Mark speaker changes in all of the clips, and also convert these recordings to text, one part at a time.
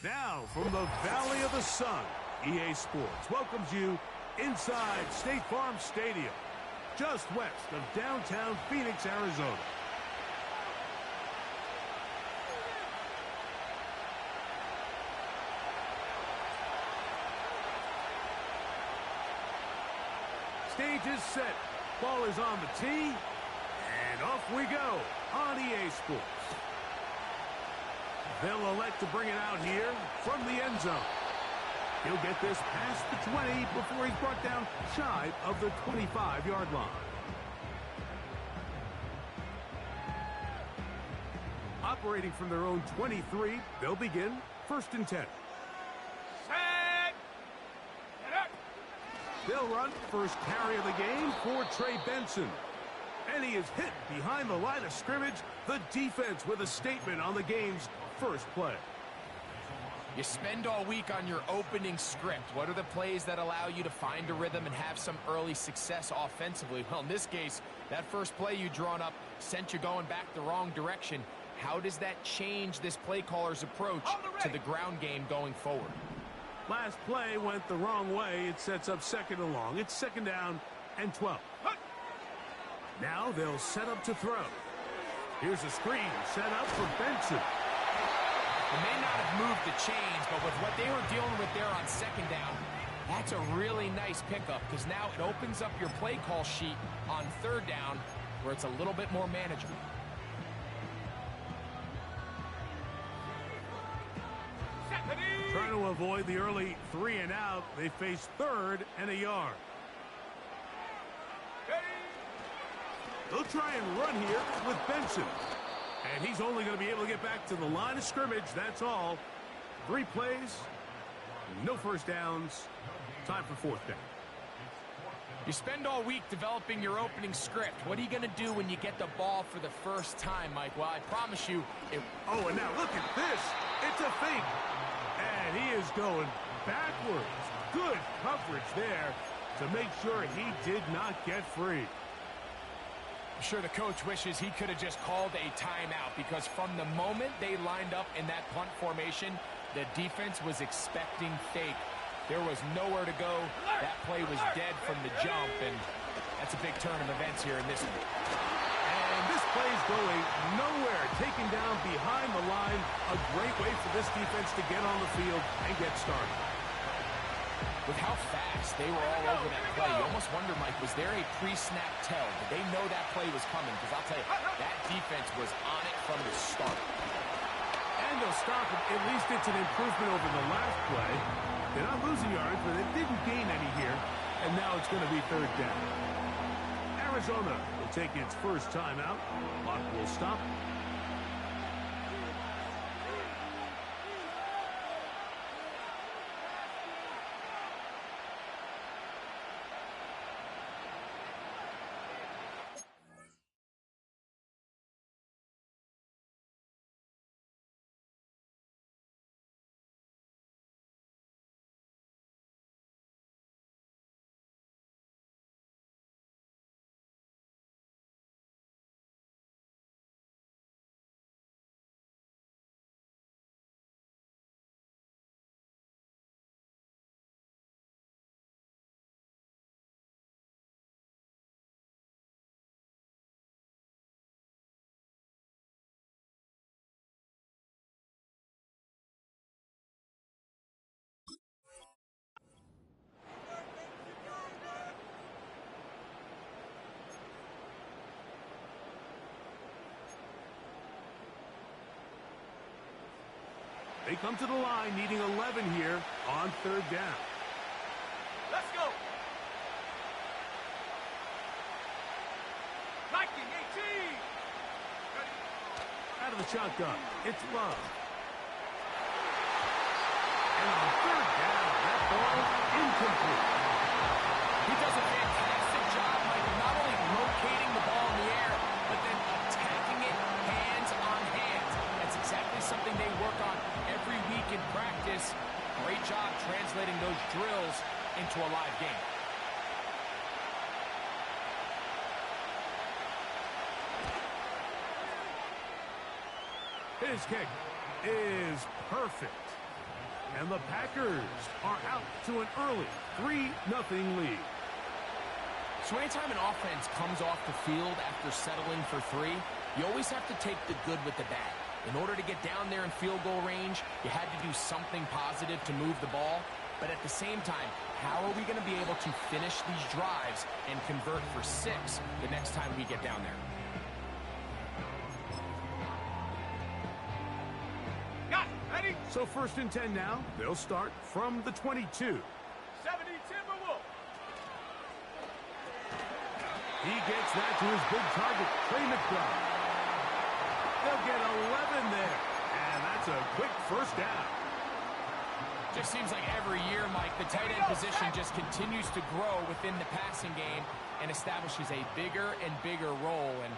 Speaker 1: Now, from the Valley of the Sun, EA Sports welcomes you inside State Farm Stadium, just west of downtown Phoenix, Arizona. Stage is set. Ball is on the tee. And off we go on EA Sports. They'll elect to bring it out here from the end zone. He'll get this past the 20 before he's brought down shy of the 25-yard line. Operating from their own 23, they'll begin 1st and 10. They'll run first carry of the game for Trey Benson. And he is hit behind the line of scrimmage. The defense with a statement on the game's first play.
Speaker 2: You spend all week on your opening script. What are the plays that allow you to find a rhythm and have some early success offensively? Well, in this case, that first play you drawn up sent you going back the wrong direction. How does that change this play caller's approach to the ground game going forward?
Speaker 1: Last play went the wrong way. It sets up 2nd and long. It's 2nd down and 12. Now they'll set up to throw. Here's a screen set up for Benson.
Speaker 2: They may not have moved the chains, but with what they were dealing with there on 2nd down, that's a really nice pickup because now it opens up your play call sheet on 3rd down where it's a little bit more manageable.
Speaker 1: Trying to avoid the early 3 and out, they face 3rd and a yard. They'll try and run here with Benson. And he's only going to be able to get back to the line of scrimmage, that's all. 3 plays, no first downs, time for 4th down.
Speaker 2: You spend all week developing your opening script. What are you going to do when you get the ball for the first time, Mike? Well, I promise you it...
Speaker 1: Oh, and now look at this. It's a fake. And he is going backwards. Good coverage there to make sure he did not get free.
Speaker 2: I'm sure the coach wishes he could have just called a timeout because from the moment they lined up in that punt formation, the defense was expecting fake. There was nowhere to go. That play was dead from the jump, and that's a big turn of events here in this one.
Speaker 1: And this play's going nowhere. Taken down behind the line. A great way for this defense to get on the field and get started.
Speaker 2: With how fast they were all over that play, you almost wonder, Mike, was there a pre-snap tell? Did they know that play was coming? Because I'll tell you, that defense was on it from the start.
Speaker 1: And they'll stop it. At least it's an improvement over the last play. They're not losing yards, but they didn't gain any here. And now it's going to be 3rd down. Arizona will take its first timeout. Clock will stop. They come to the line needing 11 here on 3rd down.
Speaker 3: Let's go. Viking 18.
Speaker 1: Out of the shotgun, it's Love. And on 3rd down, that ball incomplete.
Speaker 2: He does a fantastic job, Mike, of not only locating the ball in the air, but then attacking it hands on hands. That's exactly something they work on every week in practice. Great job translating those drills into a live game.
Speaker 1: His kick is perfect. And the Packers are out to an early 3-0 lead.
Speaker 2: So anytime an offense comes off the field after settling for 3, you always have to take the good with the bad. In order to get down there in field goal range, you had to do something positive to move the ball. But at the same time, how are we going to be able to finish these drives and convert for 6 the next time we get down there?
Speaker 3: Got it. Ready?
Speaker 1: So 1st and 10 now. They'll start from the 22.
Speaker 3: 70 Timberwolves.
Speaker 1: He gets that to his big target, Trey McBride. They'll get 11 there. And that's a quick first down.
Speaker 2: Just seems like every year, Mike, the tight end position just continues to grow within the passing game and establishes a bigger and bigger role. And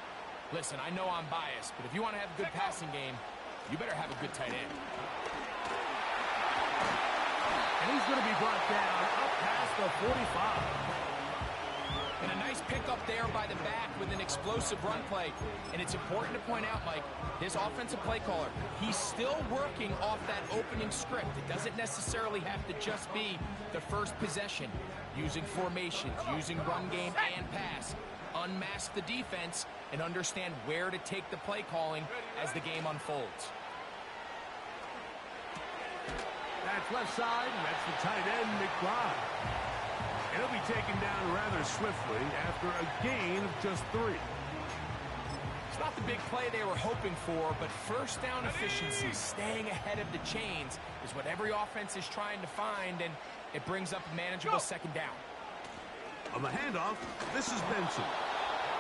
Speaker 2: listen, I know I'm biased, but if you want to have a good passing game, you better have a good tight end.
Speaker 1: And he's going to be brought down up past the 45.
Speaker 2: And a nice pickup there by the back with an explosive run play. And it's important to point out, Mike, this offensive play caller, he's still working off that opening script. It doesn't necessarily have to just be the first possession. Using formations, using run game and pass. Unmask the defense and understand where to take the play calling as the game unfolds.
Speaker 1: That's left side, and that's the tight end, McBride. He'll be taken down rather swiftly after a gain of just 3.
Speaker 2: It's not the big play they were hoping for, but first down efficiency, staying ahead of the chains, is what every offense is trying to find, and it brings up a manageable 2nd down.
Speaker 1: On the handoff, this is Benson.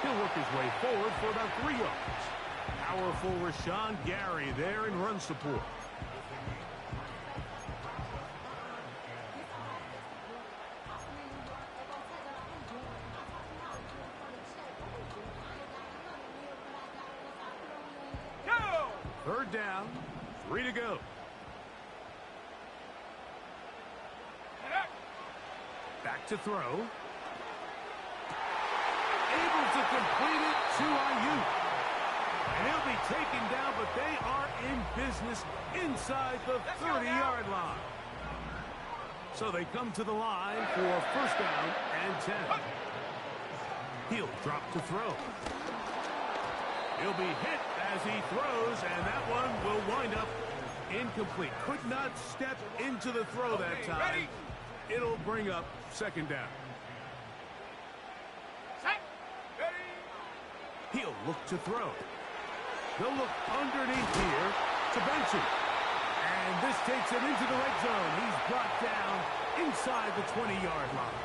Speaker 1: He'll work his way forward for about 3 yards. Powerful Rashawn Gary there in run support. Third down, 3 to go. Back to throw. Able to complete it to Ayuk. And he'll be taken down, but they are in business inside the 30-yard line. So they come to the line for 1st down and 10. He'll drop to throw. He'll be hit as he throws, and that one will wind up incomplete. Could not step into the throw that time.
Speaker 3: Ready.
Speaker 1: It'll bring up 2nd down.
Speaker 3: Set. Ready.
Speaker 1: He'll look to throw. They'll look underneath here to Benson. And this takes him into the red zone. He's brought down inside the 20-yard line.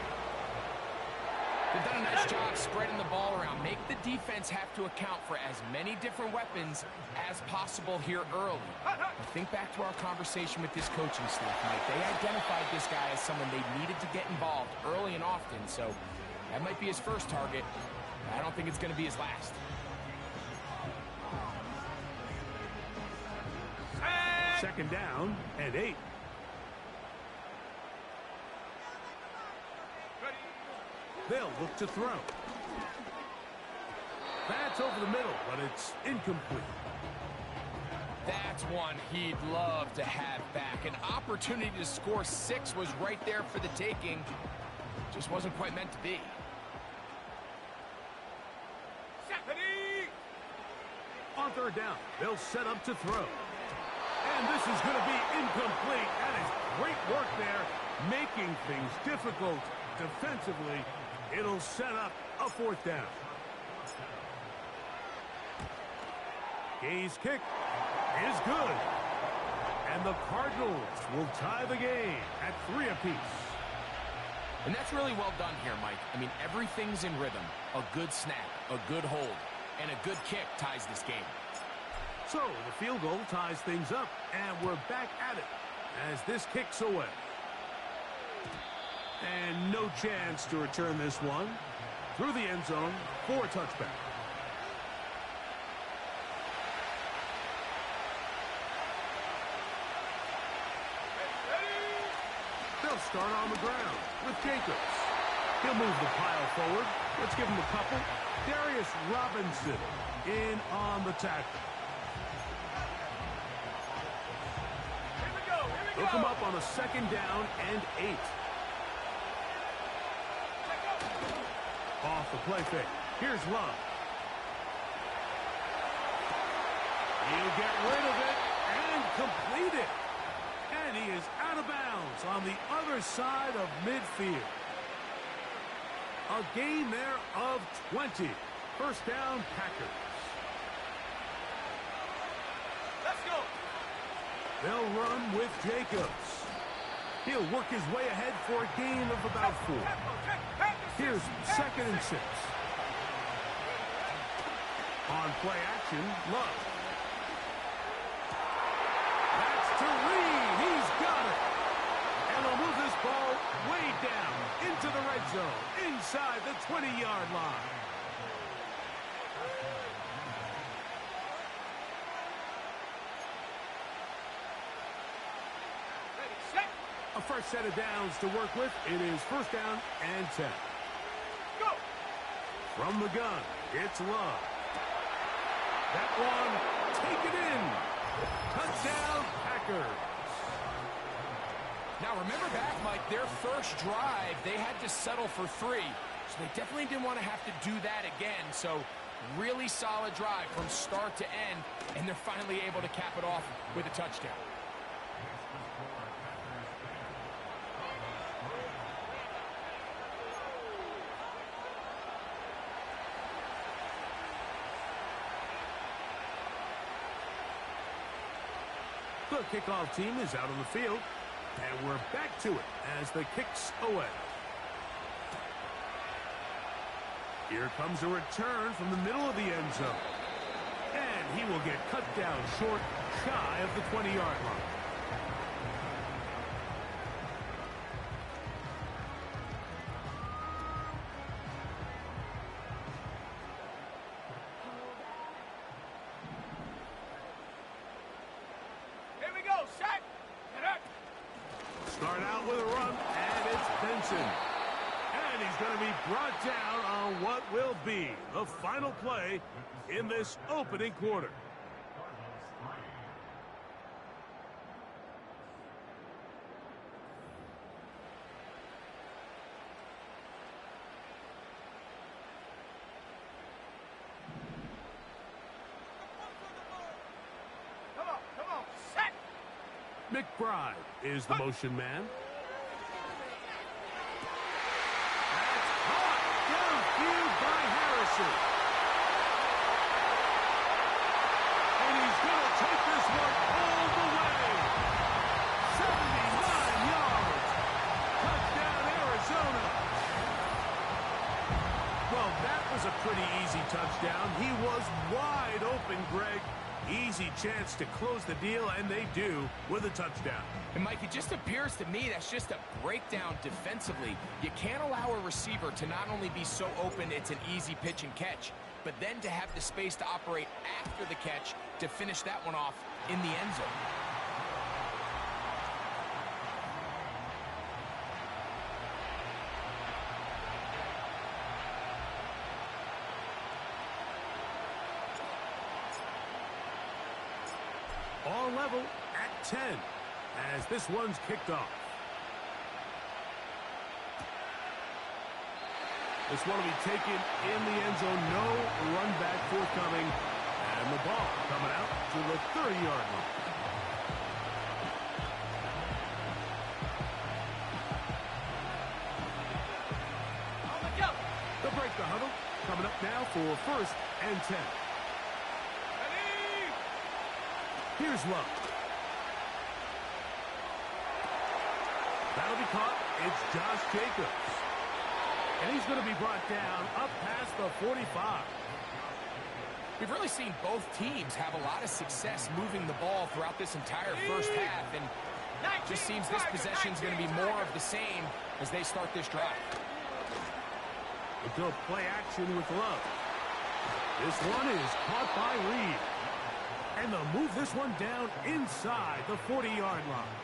Speaker 2: They've done a nice job spreading the ball around. Make the defense have to account for as many different weapons as possible here early. But think back to our conversation with this coaching staff, Mike. They identified this guy as someone they needed to get involved early and often. So that might be his first target. I don't think it's going to be his last.
Speaker 1: Second down and 8. They'll look to throw. That's over the middle, but it's incomplete.
Speaker 2: That's one he'd love to have back. An opportunity to score 6 was right there for the taking. Just wasn't quite meant to be.
Speaker 1: On 3rd down, they'll set up to throw. And this is going to be incomplete. That is great work there, making things difficult defensively. It'll set up a 4th down. Gay's kick is good. And the Cardinals will tie the game at 3 apiece.
Speaker 2: And that's really well done here, Mike. I mean, everything's in rhythm. A good snap, a good hold, and a good kick ties this game.
Speaker 1: So the field goal ties things up, and we're back at it as this kicks away. And no chance to return this one through the end zone for a touchback. They'll start on the ground with Jacobs. He'll move the pile forward. Let's give him a couple. Darius Robinson in on the tackle. The Hook him up on a 2nd down and 8. Off the play fake. Here's Love. He'll get rid of it and complete it. And he is out of bounds on the other side of midfield. A gain there of 20. 1st down, Packers.
Speaker 3: Let's go.
Speaker 1: They'll run with Jacobs. He'll work his way ahead for a gain of about 4. Here's 2nd and 6. On play action, Love. That's to Reed. He's got it. And they'll move this ball way down into the red zone, inside the 20-yard line.
Speaker 3: Ready, set,
Speaker 1: A fresh set of downs to work with. It is 1st down and 10.
Speaker 3: go.
Speaker 1: From the gun, it's Love. That one, take it in. Touchdown, Packers.
Speaker 2: Now, remember back, Mike, their first drive, they had to settle for 3. So they definitely didn't want to have to do that again. So really solid drive from start to end, and they're finally able to cap it off with a touchdown.
Speaker 1: The kickoff team is out on the field, and we're back to it as the kick's away. Here comes a return from the middle of the end zone. And he will get cut down short, shy of the 20-yard line.
Speaker 3: Here we go, set. Get up.
Speaker 1: Start out with a run, and it's Benson. And he's going to be brought down on what will be the final play in this opening quarter.
Speaker 3: Come on, set.
Speaker 1: McBride is the motion man. Downfield by Harrison. And he's going to take this one all the way. 79 yards. Touchdown, Arizona. Well, that was a pretty easy touchdown. He was wide open, Greg. Easy chance to close the deal, and they do with a touchdown.
Speaker 2: And, Mike, it just appears to me that's just a breakdown defensively. You can't allow a receiver to not only be so open it's an easy pitch and catch, but then to have the space to operate after the catch to finish that one off in the end zone.
Speaker 1: All level at 10 as this one's kicked off. This one will be taken in the end zone. No run back forthcoming. And the ball coming out to the 30-yard line.
Speaker 3: On the jump.
Speaker 1: They'll break the huddle. Coming up now for 1st and 10.
Speaker 3: Ready.
Speaker 1: Here's Love. That'll be caught. It's Josh Jacobs. And he's going to be brought down up past the 45.
Speaker 2: We've really seen both teams have a lot of success moving the ball throughout this entire first half, and it just seems this possession is going to be more of the same as they start this drive.
Speaker 1: Until play action with Love. This one is caught by Reed. And they'll move this one down inside the 40-yard line.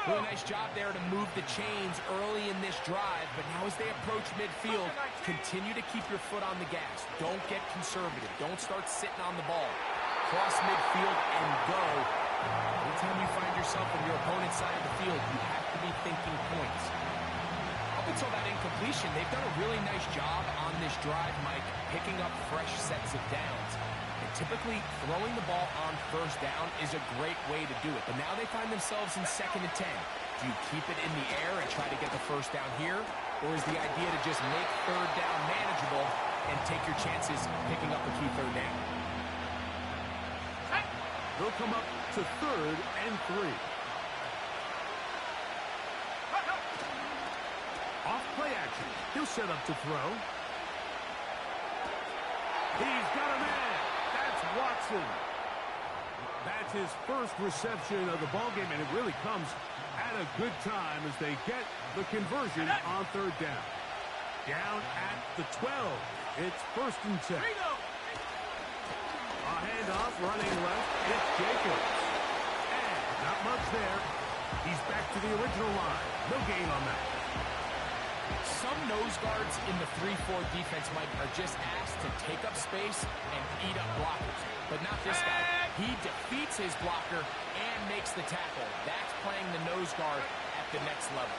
Speaker 2: Really nice job there to move the chains early in this drive, but now as they approach midfield, continue to keep your foot on the gas. Don't get conservative. Don't start sitting on the ball. Cross midfield and go. Anytime you find yourself on your opponent's side of the field, you have to be thinking points. Up until that incompletion, they've done a really nice job on this drive, Mike, picking up fresh sets of downs. And typically, throwing the ball on first down is a great way to do it. But now they find themselves in 2nd and 10. Do you keep it in the air and try to get the first down here? Or is the idea to just make 3rd down manageable and take your chances picking up a key 3rd down?
Speaker 1: They'll come up to 3rd and 3. Off play action. He'll set up to throw. He's got a man. That's Watson. That's his first reception of the ballgame, and it really comes at a good time as they get the conversion on 3rd down. Down at the 12. It's 1st and 10. A handoff running left. It's Jacobs. And not much there. He's back to the original line. No gain on that.
Speaker 2: Some nose guards in the 3-4 defense, Mike, are just asked to take up space and eat up blockers. But not this guy. He defeats his blocker and makes the tackle. That's playing the nose guard at the next level.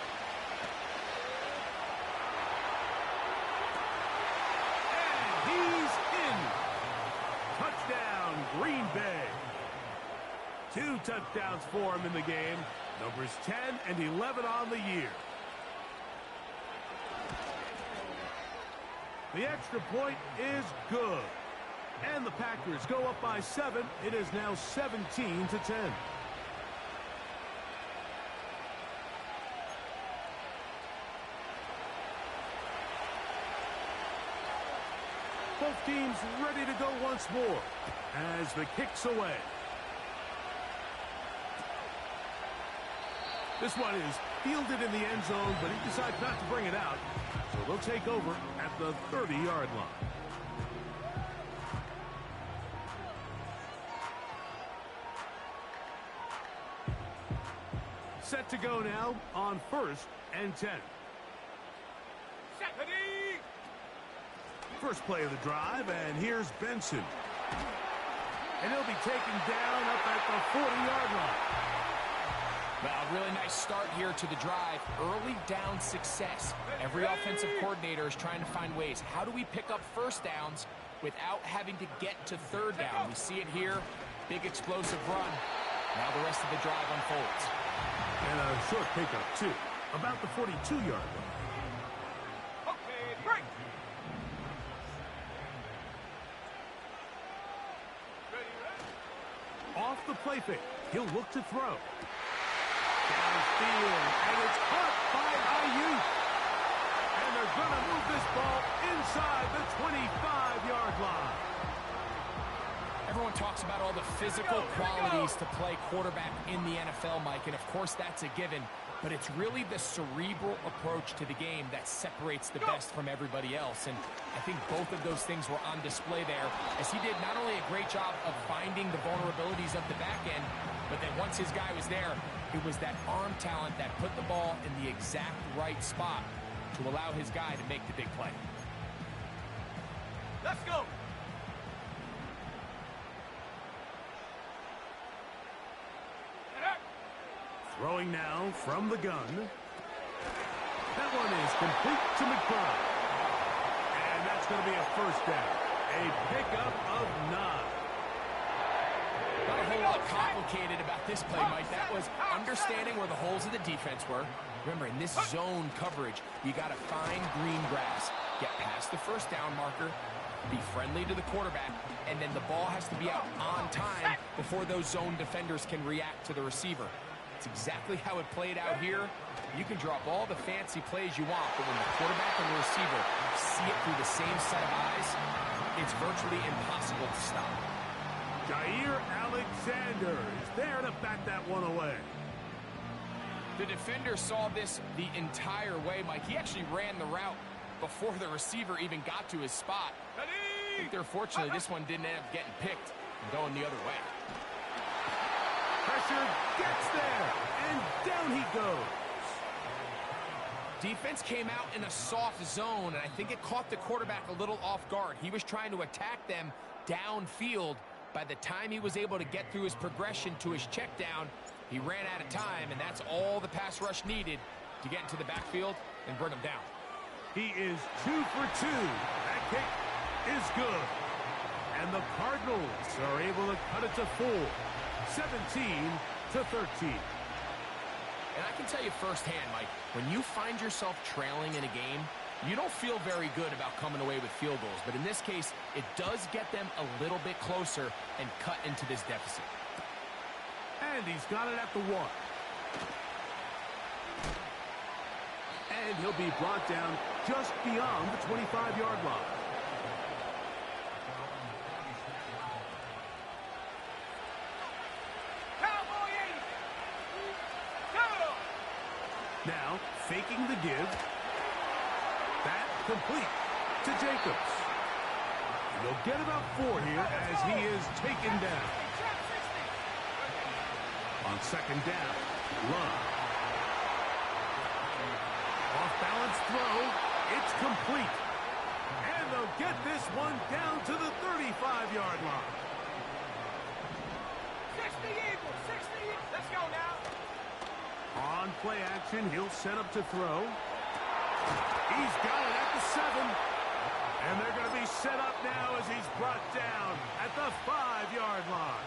Speaker 1: And he's in. Touchdown, Green Bay. 2 touchdowns for him in the game. Numbers 10 and 11 on the year. The extra point is good. And the Packers go up by 7. It is now 17-10. Both teams ready to go once more as the kick's away. This one is fielded in the end zone, but he decides not to bring it out. So they'll take over at the 30-yard line. Set to go now on 1st and 10. First play of the drive, and here's Benson. And he'll be taken down up at the 40-yard line.
Speaker 2: Well, a really nice start here to the drive. Early down success. Every offensive coordinator is trying to find ways. How do we pick up first downs without having to get to 3rd down? We see it here. Big explosive run. Now the rest of the drive unfolds.
Speaker 1: And a short pickup, too. About the 42-yard line.
Speaker 3: Okay, break.
Speaker 1: Off the play fake. He'll look to throw. Downfield, and it's caught by Ayuk. And they're going to move this ball inside the 25-yard line.
Speaker 2: Everyone talks about all the physical qualities to play quarterback in the NFL, Mike, and of course that's a given. But it's really the cerebral approach to the game that separates the best from everybody else. And I think both of those things were on display there, as he did not only a great job of finding the vulnerabilities of the back end, but then once his guy was there, it was that arm talent that put the ball in the exact right spot to allow his guy to make the big play.
Speaker 3: Let's go.
Speaker 1: Throwing now from the gun. That one is complete to McBride. And that's going to be a first down. A pickup of 9.
Speaker 2: Not a whole lot complicated about this play, Mike. That was understanding where the holes of the defense were. Remember, in this zone coverage, you got to find green grass, get past the first down marker, be friendly to the quarterback, and then the ball has to be out on time before those zone defenders can react to the receiver. It's exactly how it played out here. You can drop all the fancy plays you want, but when the quarterback and the receiver see it through the same set of eyes, it's virtually impossible to stop.
Speaker 1: Jair Alexander is there to bat that one away.
Speaker 2: The defender saw this the entire way, Mike. He actually ran the route before the receiver even got to his spot. I think they're fortunate this one didn't end up getting picked and going the other way.
Speaker 1: Pressure gets there, and down he goes.
Speaker 2: Defense came out in a soft zone, and I think it caught the quarterback a little off guard. He was trying to attack them downfield, By the time he was able to get through his progression to his check down, he ran out of time, and that's all the pass rush needed to get into the backfield and bring him down.
Speaker 1: He is 2 for 2. That kick is good. And the Cardinals are able to cut it to 4, 17-13.
Speaker 2: And I can tell you firsthand, Mike, when you find yourself trailing in a game, you don't feel very good about coming away with field goals. But in this case, it does get them a little bit closer and cut into this deficit.
Speaker 1: And he's got it at the 1. And he'll be brought down just beyond the 25-yard line.
Speaker 3: Cowboy 80. Go!
Speaker 1: Now, faking the give. That complete to Jacobs. He'll get about 4 here as he is taken down. On second down, Love. Off-balance throw. It's complete. And they'll get this one down to the 35-yard line.
Speaker 3: 60 Eagles, 60 Eagles. Let's go now.
Speaker 1: On play action, he'll set up to throw. He's got it at the 7. And they're going to be set up now as he's brought down at the 5-yard line.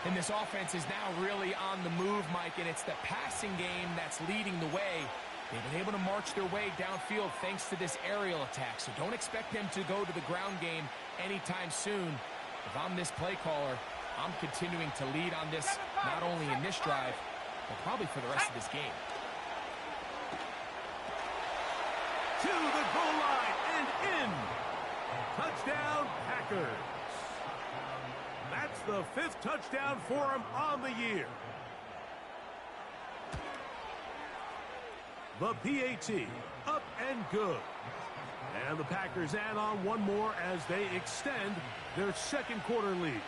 Speaker 2: And this offense is now really on the move, Mike, and it's the passing game that's leading the way. They've been able to march their way downfield thanks to this aerial attack, so don't expect them to go to the ground game anytime soon. If I'm this play caller, I'm continuing to lead on this, not only in this drive, but probably for the rest of this game.
Speaker 1: To the goal line and in. Touchdown, Packers. That's the 5th touchdown for him on the year. The PAT, up and good. And the Packers add on one more as they extend their second quarter lead.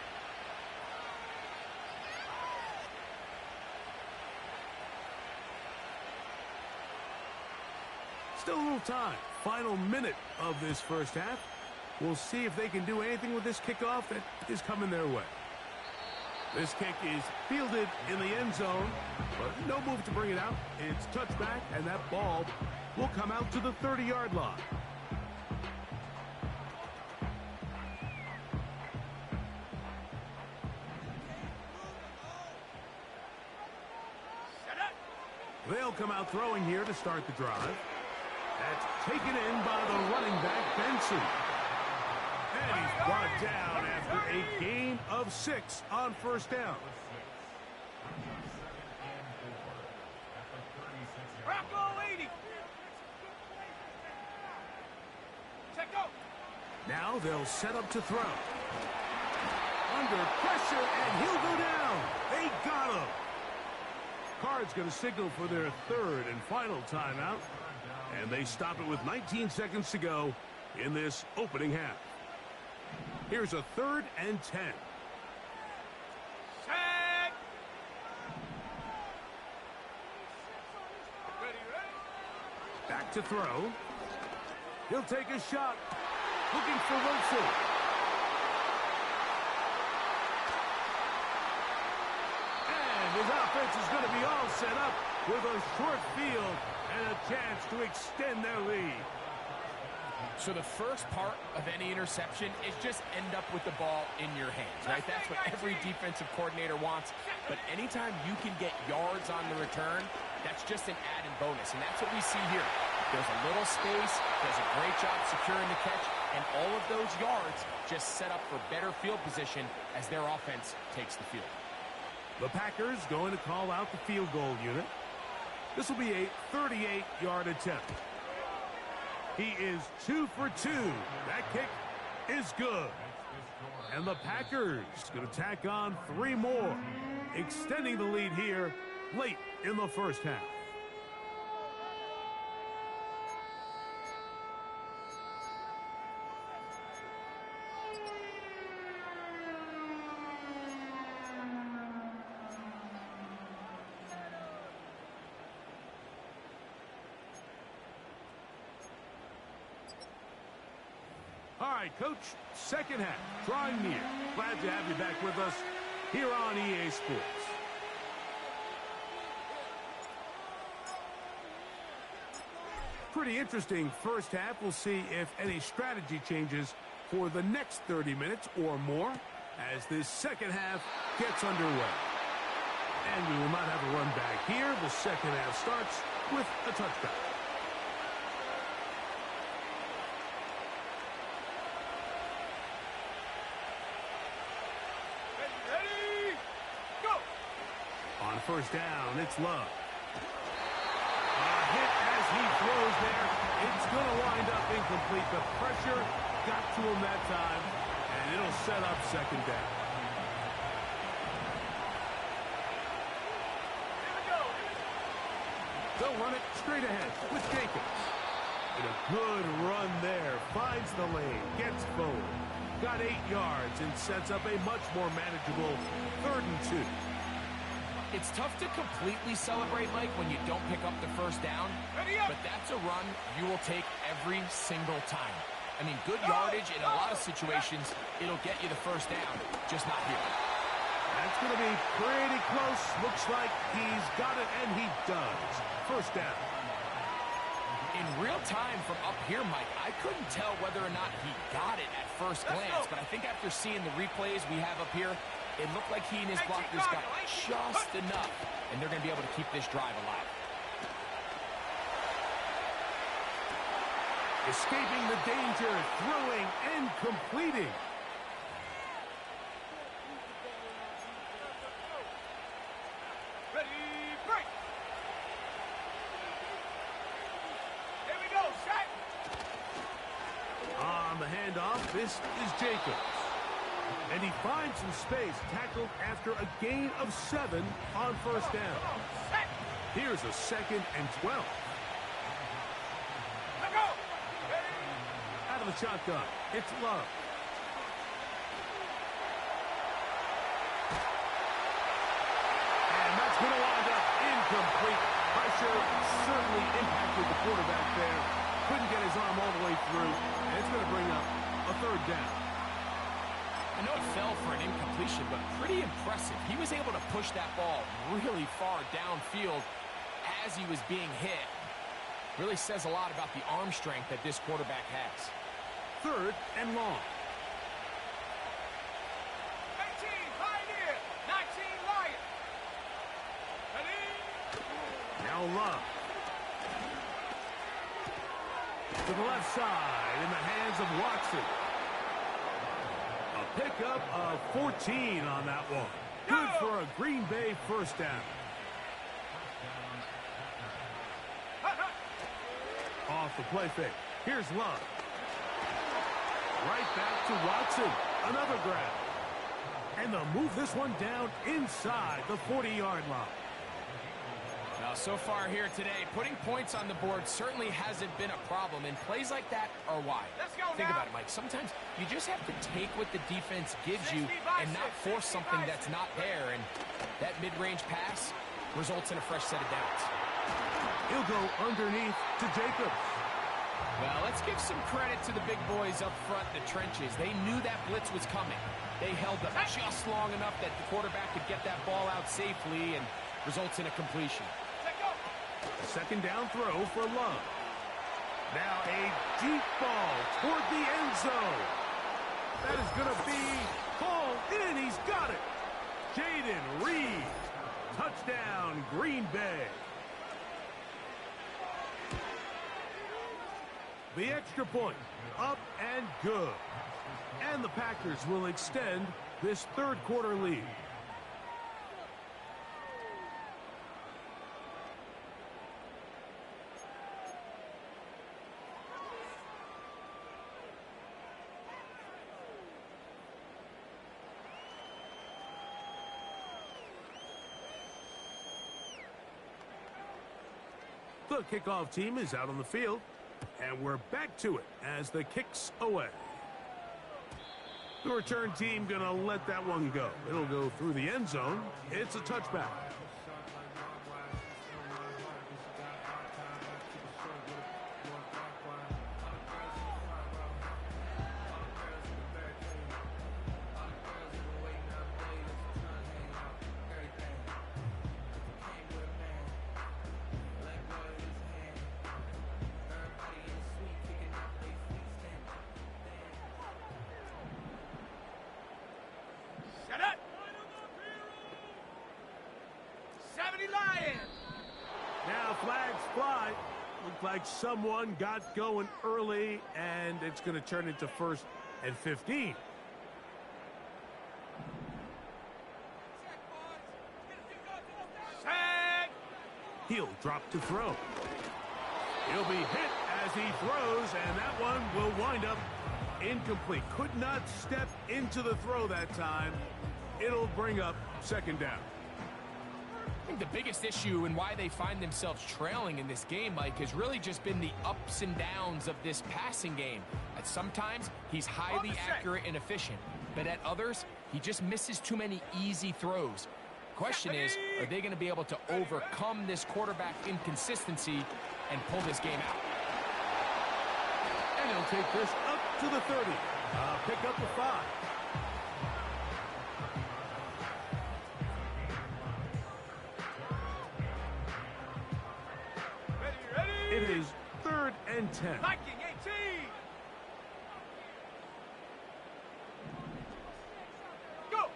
Speaker 1: Still a little time. Final minute of this first half. We'll see if they can do anything with this kickoff that is coming their way. This kick is fielded in the end zone, but no move to bring it out. It's touchback, and that ball will come out to the 30-yard line. They'll come out throwing here to start the drive. That's taken in by the running back, Benson. And he's brought down after a gain of 6 on first down.
Speaker 3: Rocco 80. Check go.
Speaker 1: Now they'll set up to throw. Under pressure, and he'll go down. They got him. Cards going to signal for their 3rd and final timeout. And they stop it with 19 seconds to go in this opening half. Here's a 3rd and 10.
Speaker 3: Set. Ready.
Speaker 1: Back to throw. He'll take a shot. Looking for Wilson. And his offense is going to be all set up with a short field and a chance to extend their lead.
Speaker 2: So the first part of any interception is just end up with the ball in your hands, right? That's what every defensive coordinator wants. But anytime you can get yards on the return, that's just an added bonus. And that's what we see here. There's a little space, does a great job securing the catch, and all of those yards just set up for better field position as their offense takes the field.
Speaker 1: The Packers going to call out the field goal unit. This will be a 38-yard attempt. He is 2 for 2. That kick is good. And the Packers going to tack on 3 more, extending the lead here late in the first half. All right, Coach, second half, drawing near. Glad to have you back with us here on EA Sports. Pretty interesting first half. We'll see if any strategy changes for the next 30 minutes or more as this second half gets underway. And we will not have a run back here. The second half starts with a touchback.
Speaker 3: Ready, go!
Speaker 1: On first down, it's Love. A hit as he throws there. It's going to wind up incomplete. The pressure got to him that time, and it'll set up second down.
Speaker 3: Here we go.
Speaker 1: They'll run it straight ahead with Jacobs. And a good run there. Finds the lane, gets forward. Got 8 yards and sets up a much more manageable 3rd and 2.
Speaker 2: It's tough to completely celebrate, Mike, when you don't pick up the first down, but that's a run you will take every single time. I mean, good yardage in a lot of situations, it'll get you the first down, just not here.
Speaker 1: That's going to be pretty close. Looks like he's got it, and he does. First down.
Speaker 2: In real time from up here, Mike, I couldn't tell whether or not he got it at first glance, but I think after seeing the replays we have up here, it looked like he and his blockers got just enough, and they're going to be able to keep this drive alive.
Speaker 1: Escaping the danger, throwing and completing.
Speaker 3: Ready, break! Here we go, set!
Speaker 1: On the handoff, this is Jacobs. And he finds some space, tackled after a gain of 7 on first down.
Speaker 3: Set!
Speaker 1: Here's a 2nd and 12.
Speaker 3: Let go! Ready?
Speaker 1: Out of the shotgun, it's Love. And that's going to wind up incomplete. Pressure certainly impacted the quarterback there. Couldn't get his arm all the way through. And it's going to bring up a 3rd down.
Speaker 2: I know it fell for an incompletion, but pretty impressive. He was able to push that ball really far downfield as he was being hit. Really says a lot about the arm strength that this quarterback has.
Speaker 1: 3rd and long.
Speaker 3: 18, Pioneer! 19, Lion! Ready?
Speaker 1: Now Love. To the left side in the hands of Watson. A pickup of 14 on that one. Good for a Green Bay first down. Off the play fake. Here's Love. Right back to Watson. Another grab. And they'll move this one down inside the 40-yard line.
Speaker 2: Now, so far here today, putting points on the board certainly hasn't been a problem, and plays like that are why.
Speaker 3: Let's go
Speaker 2: Think
Speaker 3: now.
Speaker 2: about it, Mike. Sometimes you just have to take what the defense gives you and not force something that's not there, and that mid-range pass results in a fresh set of downs.
Speaker 1: He'll go underneath to Jacobs.
Speaker 2: Well, let's give some credit to the big boys up front in the trenches. They knew that blitz was coming. They held them just long enough that the quarterback could get that ball out safely and results in a completion.
Speaker 3: Let go!
Speaker 1: A 2nd down throw for Love. Now a deep ball toward the end zone. That is going to be called in. He's got it. Jaden Reed. Touchdown, Green Bay. The extra point, up and good. And the Packers will extend this 3rd quarter lead. The kickoff team is out on the field, and we're back to it as the kick's away. The return team going to let that one go. It'll go through the end zone. It's a touchback. flags fly. Looked like someone got going early, and it's going to turn into 1st and 15. He'll drop to throw. He'll be hit as he throws, and that one will wind up incomplete. Could not step into the throw that time. It'll bring up 2nd down.
Speaker 2: I think the biggest issue and why they find themselves trailing in this game, Mike, has really just been the ups and downs of this passing game. At sometimes, he's highly accurate and efficient, but at others, he just misses too many easy throws. Question is, are they going to be able to overcome this quarterback inconsistency and pull this game out?
Speaker 1: And he'll take this up to the 30. Pick up the 5. It is 3rd and 10.
Speaker 3: Viking 18. Go.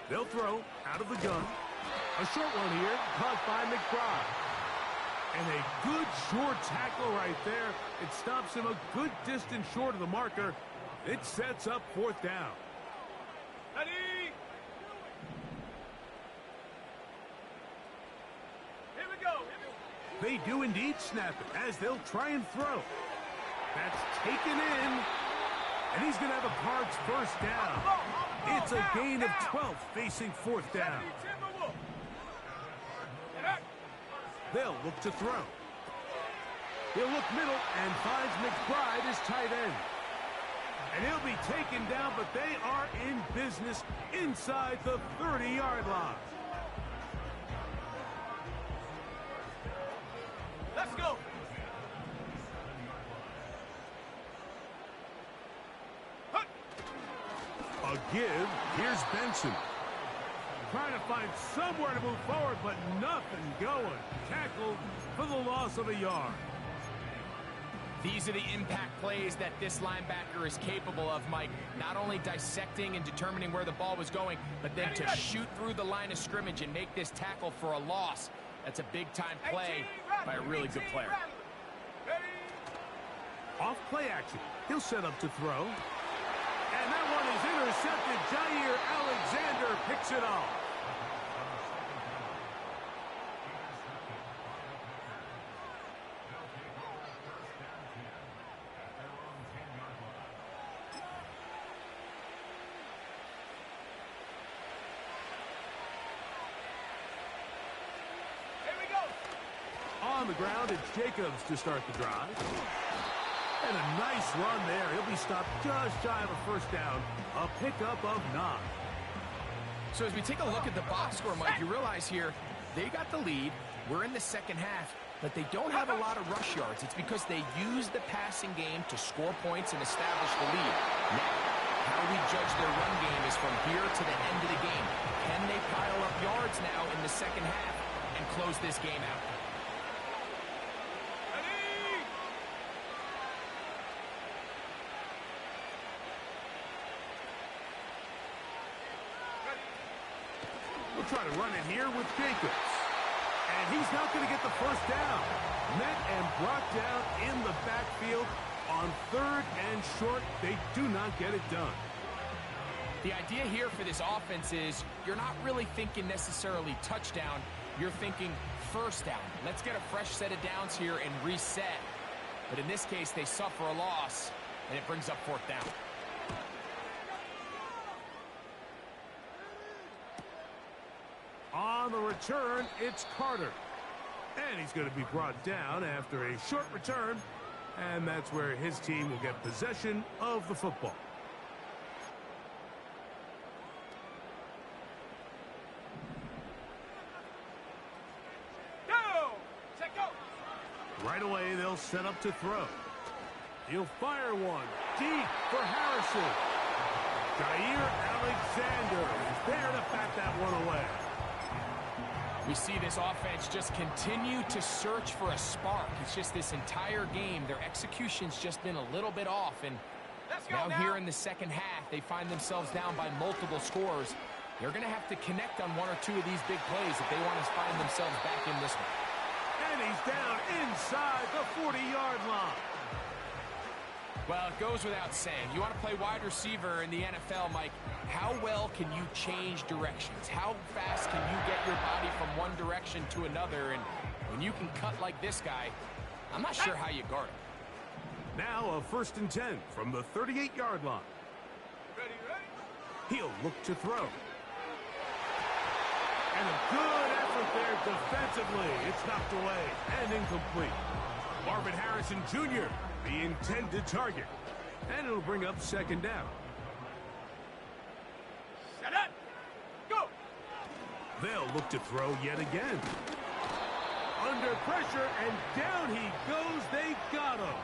Speaker 1: They'll throw out of the gun. A short one here, caught by McBride. And a good short tackle right there. It stops him a good distance short of the marker. It sets up 4th down.
Speaker 3: Ready. Here we go.
Speaker 1: They do indeed snap it as they'll try and throw. That's taken in. And he's going to have a Cards 1st down. It's a gain of 12 facing 4th down. They'll look to throw. He'll look middle and finds McBride as tight end. And he'll be taken down, but they are in business inside the 30-yard line.
Speaker 3: Let's go.
Speaker 1: A give. Here's Benson. Trying to find somewhere to move forward, but nothing going. Tackled for the loss of a yard.
Speaker 2: These are the impact plays that this linebacker is capable of, Mike. Not only dissecting and determining where the ball was going, but then to shoot through the line of scrimmage and make this tackle for a loss. That's a big-time play by a really good player.
Speaker 1: Off play action. He'll set up to throw. And that one is intercepted. Jair Alexander picks it off. On the ground, it's Jacobs to start the drive. And a nice run there. He'll be stopped just shy of a 1st down. A pickup of 9.
Speaker 2: So as we take a look at the box score, Mike, you realize here, they got the lead. We're in the 2nd half, but they don't have a lot of rush yards. It's because they use the passing game to score points and establish the lead. Now, how we judge their run game is from here to the end of the game. Can they pile up yards now in the 2nd half and close this game out?
Speaker 1: We'll try to run it here with Jacobs. And he's not going to get the 1st down. Met and brought down in the backfield on 3rd and short. They do not get it done.
Speaker 2: The idea here for this offense is you're not really thinking necessarily touchdown. You're thinking 1st down. Let's get a fresh set of downs here and reset. But in this case, they suffer a loss, and it brings up 4th down.
Speaker 1: On the return, it's Carter. And he's going to be brought down after a short return. And that's where his team will get possession of the football.
Speaker 3: Go! Set go!
Speaker 1: Right away, they'll set up to throw. He'll fire one deep for Harrison. Jair Alexander is there to bat that one away.
Speaker 2: We see this offense just continue to search for a spark. It's just this entire game, their execution's just been a little bit off. And now here in the 2nd half, they find themselves down by multiple scores. They're going to have to connect on 1 or 2 of these big plays if they want to find themselves back in this one.
Speaker 1: And he's down inside the 40-yard line.
Speaker 2: Well, it goes without saying. You want to play wide receiver in the NFL, Mike. How well can you change directions? How fast can you get your body from one direction to another? And when you can cut like this guy, I'm not sure how you guard him.
Speaker 1: Now a 1st and 10 from the 38-yard line.
Speaker 3: Ready, ready?
Speaker 1: He'll look to throw. And a good effort there defensively. It's knocked away and incomplete. Marvin Harrison Jr., the intended target. And it'll bring up 2nd down.
Speaker 3: Set up. Go.
Speaker 1: They'll look to throw yet again. Under pressure, and down he goes. They got him.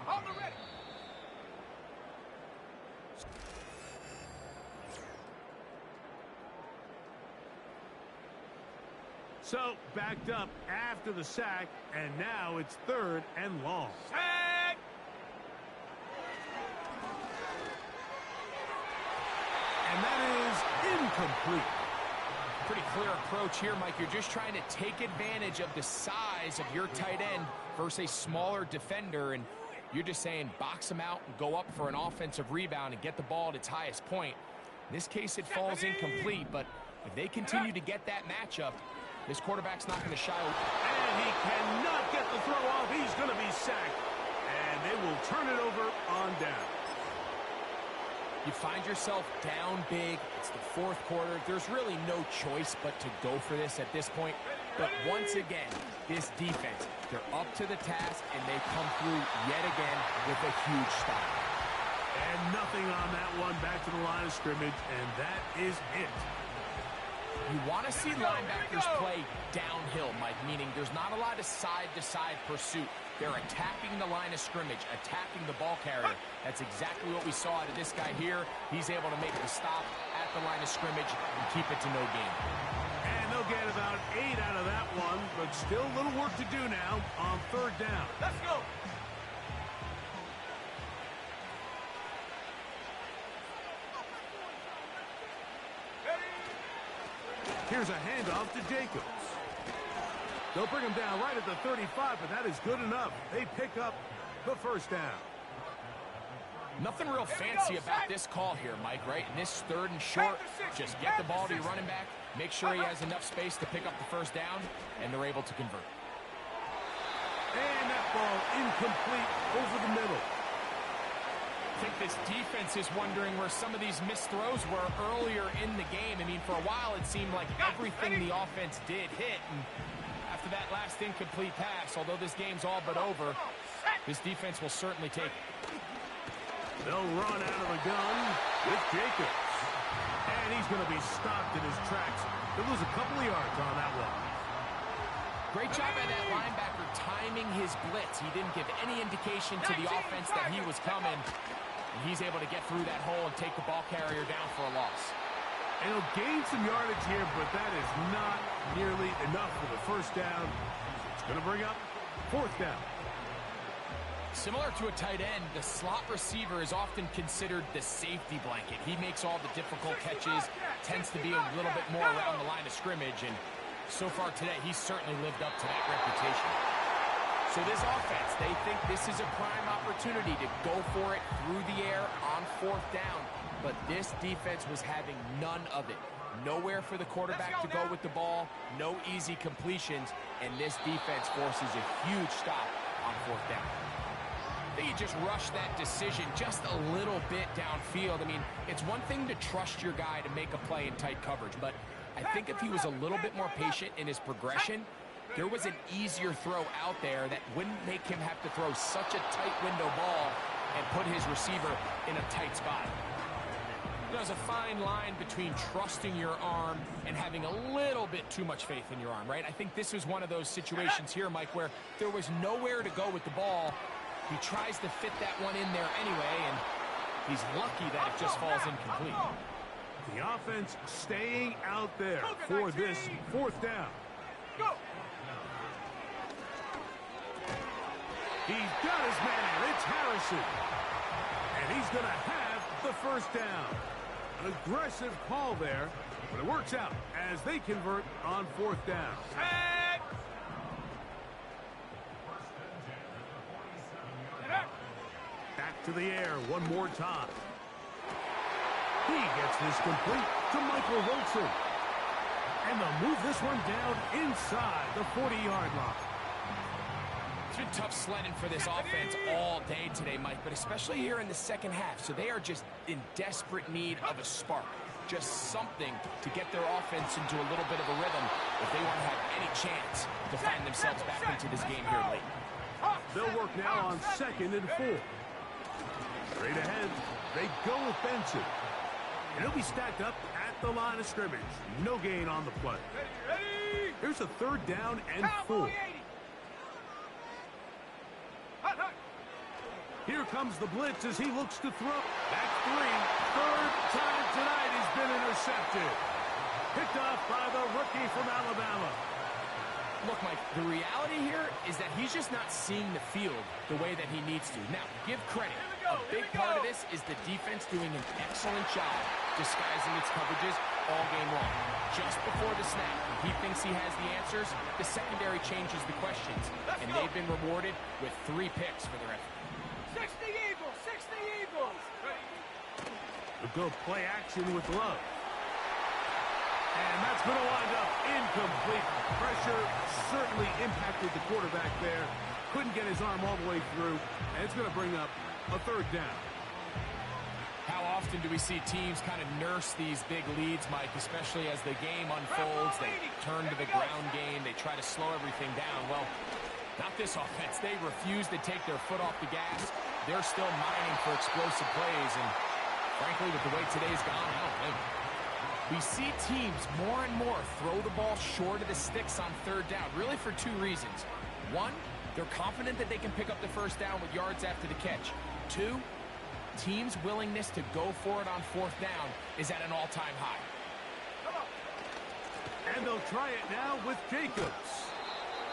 Speaker 3: On the ready.
Speaker 1: So, backed up after the sack, and now it's 3rd and long.
Speaker 3: Sack.
Speaker 1: And that is incomplete.
Speaker 2: Pretty clear approach here, Mike. You're just trying to take advantage of the size of your tight end versus a smaller defender, and you're just saying box him out and go up for an offensive rebound and get the ball at its highest point. In this case, it falls incomplete, but if they continue to get that matchup, this quarterback's not going to shy away.
Speaker 1: And he cannot get the throw off. He's going to be sacked. And they will turn it over on down.
Speaker 2: You find yourself down big. It's the 4th quarter. There's really no choice but to go for this at this point. But once again, this defense, they're up to the task, and they come through yet again with a huge stop.
Speaker 1: And nothing on that one. Back to the line of scrimmage, and that is it.
Speaker 2: You want to see linebackers play downhill, Mike, meaning there's not a lot of side-to-side pursuit. They're attacking the line of scrimmage, attacking the ball carrier. That's exactly what we saw out of this guy here. He's able to make the stop at the line of scrimmage and keep it to no gain.
Speaker 1: And they'll get about 8 out of that one, but still a little work to do now on 3rd down.
Speaker 3: Let's go.
Speaker 1: Here's a handoff to Jacobs. They'll bring him down right at the 35, but that is good enough. They pick up the 1st down.
Speaker 2: Nothing real fancy about this call here, Mike, right? In this 3rd and short, just get the ball to your running back, make sure he has enough space to pick up the 1st down, and they're able to convert.
Speaker 1: And that ball incomplete over the middle.
Speaker 2: I think this defense is wondering where some of these missed throws were earlier in the game. I mean, for a while it seemed like everything the offense did hit, and after that last incomplete pass, although this game's all but over, this defense will certainly take it.
Speaker 1: They'll run out of the gun with Jacobs. And he's going to be stopped in his tracks. He'll lose a couple of yards on that one.
Speaker 2: Great job by that linebacker timing his blitz. He didn't give any indication to the offense that he was coming. And he's able to get through that hole and take the ball carrier down for a loss.
Speaker 1: And he'll gain some yardage here, but that is not nearly enough for the 1st down. It's going to bring up 4th down.
Speaker 2: Similar to a tight end, the slot receiver is often considered the safety blanket. He makes all the difficult catches, tends to be a little bit more around the line of scrimmage, and so far today, he's certainly lived up to that reputation. So this offense, they think this is a prime opportunity to go for it through the air on 4th down. But this defense was having none of it. Nowhere for the quarterback to go with the ball, no easy completions, and this defense forces a huge stop on 4th down. I think he just rushed that decision just a little bit downfield. I mean, it's one thing to trust your guy to make a play in tight coverage, but I think if he was a little bit more patient in his progression, there was an easier throw out there that wouldn't make him have to throw such a tight window ball and put his receiver in a tight spot. There's a fine line between trusting your arm and having a little bit too much faith in your arm, right? I think this was one of those situations here, Mike, where there was nowhere to go with the ball. He tries to fit that one in there anyway, and he's lucky that it just falls incomplete.
Speaker 1: The offense staying out there for this 4th down.
Speaker 3: Go.
Speaker 1: He's got his man. It's Harrison. And he's going to have the 1st down. An aggressive call there. But it works out as they convert on 4th down.
Speaker 3: Set.
Speaker 1: Back to the air one more time. He gets this complete to Michael Wilson. And they'll move this one down inside the 40-yard line.
Speaker 2: It's been tough sledding for this offense all day today, Mike, but especially here in the second half. So they are just in desperate need of a spark. Just something to get their offense into a little bit of a rhythm if they want to have any chance to find themselves back into this game here late.
Speaker 1: They'll work now on 2nd and 4. Straight ahead, they go with Benson. And he'll be stacked up at the line of scrimmage. No gain on the play.
Speaker 3: Ready.
Speaker 1: Here's a 3rd down and 4. Here comes the blitz as he looks to throw. That's 3. 3rd time tonight he's been intercepted. Picked off by the rookie from Alabama.
Speaker 2: Look, Mike, the reality here is that he's just not seeing the field the way that he needs to. Now, give credit. A big part of this is the defense doing an excellent job disguising its coverages all game long. Just before the snap, he thinks he has the answers. The secondary changes the questions, and they've been rewarded with 3 picks for their effort.
Speaker 3: 60 Eagles! 60 Eagles!
Speaker 1: We'll go play action with Love. And that's going to wind up incomplete. Pressure certainly impacted the quarterback there. Couldn't get his arm all the way through. And it's going to bring up a 3rd down.
Speaker 2: How often do we see teams kind of nurse these big leads, Mike, especially as the game unfolds? They turn to the ground game. They try to slow everything down. Well, not this offense. They refuse to take their foot off the gas. They're still mining for explosive plays. And frankly, with the way today's gone, I don't blame them. We see teams more and more throw the ball short of the sticks on 3rd down, really for 2 reasons. 1, they're confident that they can pick up the 1st down with yards after the catch. 2, teams' willingness to go for it on 4th down is at an all-time high.
Speaker 1: And they'll try it now with Jacobs.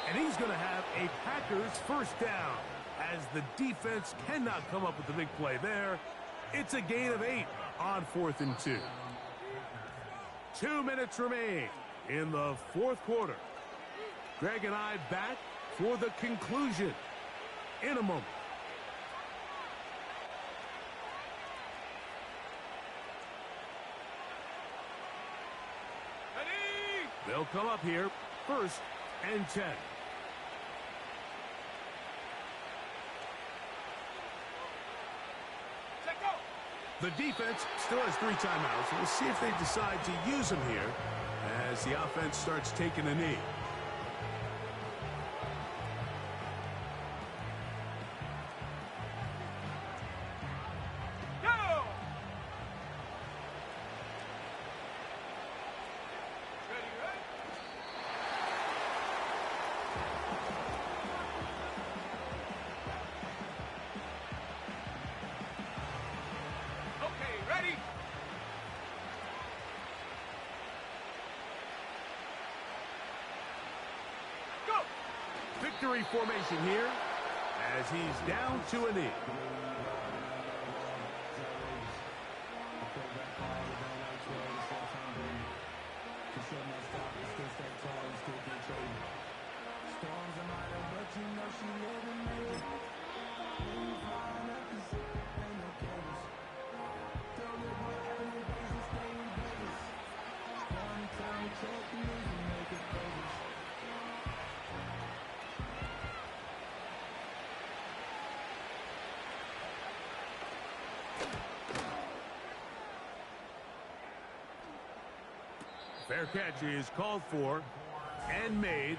Speaker 1: And he's going to have a Packers 1st down. As the defense cannot come up with the big play there, it's a gain of 8 on 4th and 2. 2 minutes remain in the 4th quarter. Greg and I back for the conclusion in a moment.
Speaker 3: Ready.
Speaker 1: They'll come up here 1st and 10.
Speaker 3: Set go.
Speaker 1: The defense still has 3 timeouts. We'll see if they decide to use them here as the offense starts taking a knee.
Speaker 3: Go. Ready, ready. Okay, ready. Go.
Speaker 1: Victory formation here as he's down to a knee. Fair catch is called for and made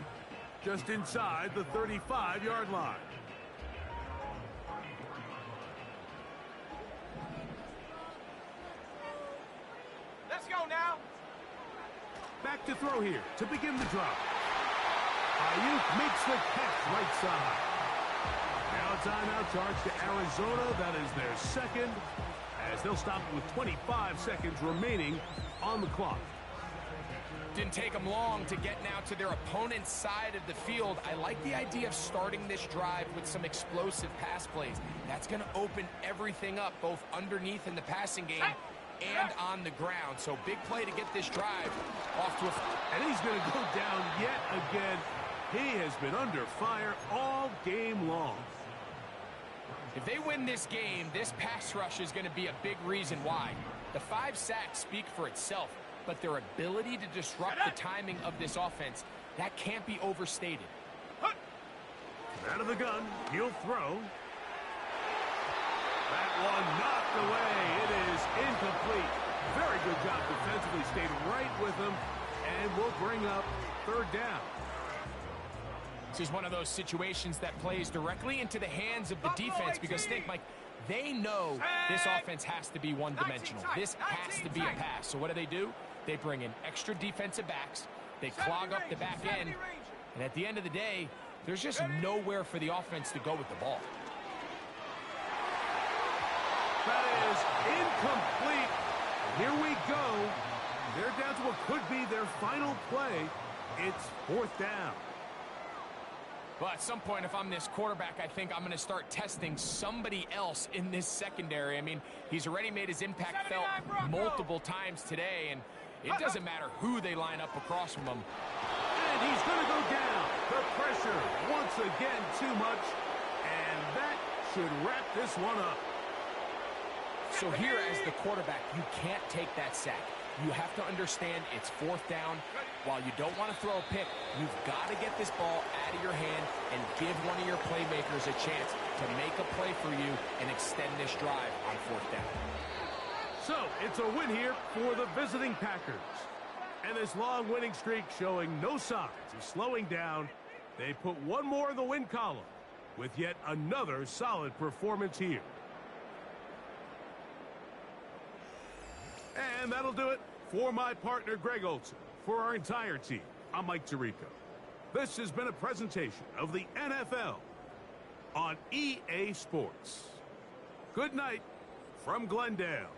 Speaker 1: just inside the 35-yard line.
Speaker 3: Let's go now.
Speaker 1: Back to throw here to begin the drop. Ayuk makes the catch right side. Now a timeout charge to Arizona. That is their 2nd, as they'll stop with 25 seconds remaining on the clock.
Speaker 2: Didn't take them long to get now to their opponent's side of the field. I like the idea of starting this drive with some explosive pass plays. That's going to open everything up, both underneath in the passing game and on the ground. So big play to get this drive off to a...
Speaker 1: And he's going to go down yet again. He has been under fire all game long.
Speaker 2: If they win this game, this pass rush is going to be a big reason why. The 5 sacks speak for itself, but their ability to disrupt the timing of this offense, that can't be overstated.
Speaker 1: Out of the gun, he'll throw. That one knocked away. It is incomplete. Very good job defensively. Stayed right with him, and will bring up 3rd down.
Speaker 2: This is one of those situations that plays directly into the hands of the defense because think, Mike, they know this offense has to be one-dimensional. This has to be a pass. So what do? They bring in extra defensive backs. They clog up the back end. And at the end of the day, there's just nowhere for the offense to go with the ball.
Speaker 1: That is incomplete. Here we go. They're down to what could be their final play. It's 4th down.
Speaker 2: Well, at some point, if I'm this quarterback, I think I'm going to start testing somebody else in this secondary. I mean, he's already made his impact felt multiple times today, and it doesn't matter who they line up across from him.
Speaker 1: And he's going to go down. The pressure, once again, too much. And that should wrap this one up.
Speaker 2: So here, as the quarterback, you can't take that sack. You have to understand it's 4th down. While you don't want to throw a pick, you've got to get this ball out of your hand and give one of your playmakers a chance to make a play for you and extend this drive on 4th down.
Speaker 1: So it's a win here for the visiting Packers. And this long winning streak showing no signs of slowing down. They put one more in the win column with yet another solid performance here. And that'll do it for my partner, Greg Olsen. For our entire team, I'm Mike Tirico. This has been a presentation of the NFL on EA Sports. Good night from Glendale.